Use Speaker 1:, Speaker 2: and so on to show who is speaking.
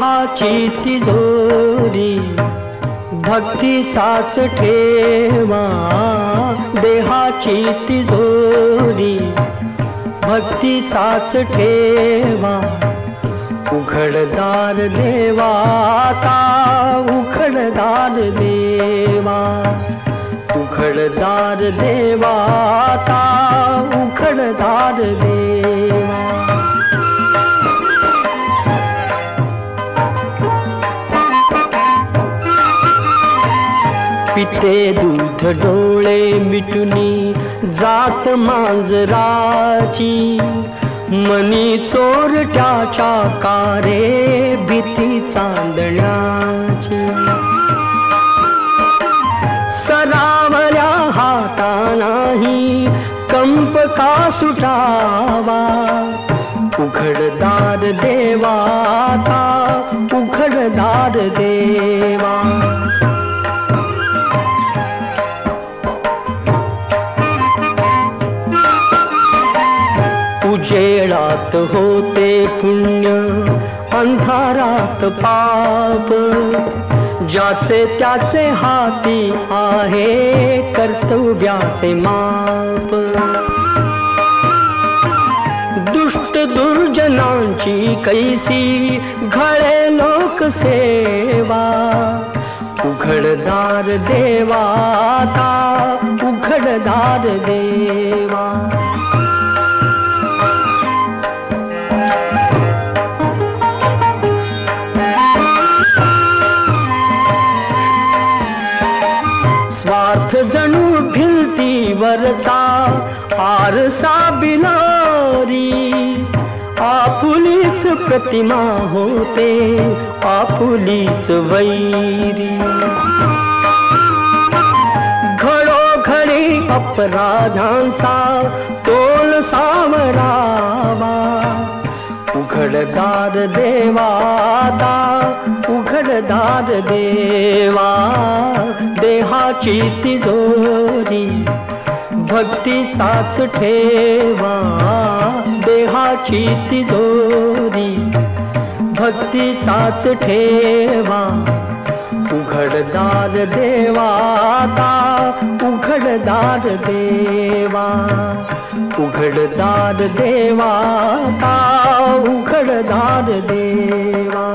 Speaker 1: देहाची तिजोरी भक्तीचाच ठेवा, देहाची तिजोरी भक्तीचाच ठेवा. उघडदार देवा आता उघडदार देवा, उघडदार देवा आता उघडदार देवा. पिते दूध डोळे मिटुनी जात मांजराची, मनी चोरट्याच्या कारे भीती चांदण्याची. सरावल्या हातानाही कंप का सुटावा, उघडदार देवा आता उघडदार देवा. उजेडात होते पुण्य अंधारात पाप, ज्याचे त्याचे हाती आहे कर्तव्याचे माप. दुष्ट दुर्जनांची कैसी घळे लोकसेवा, उघडदार देवा आता उघडदार देवा. स्वार्थ जणू भिंतीवरचा आरसा बिलारी, आपुलीच प्रतिमा होते आपुलीच वैरी. घडोघडी अपराधांचा तोल सावरावा, उघडदार देवा आता उघडदार देवा. देहाची तिजोरी भक्तीचाच ठेवा, देहाची तिजोरी भक्तीचाच ठेवा. उघडदार देवा आता उघडदार देवा, उघडदार देवा आता उघडदार देवा.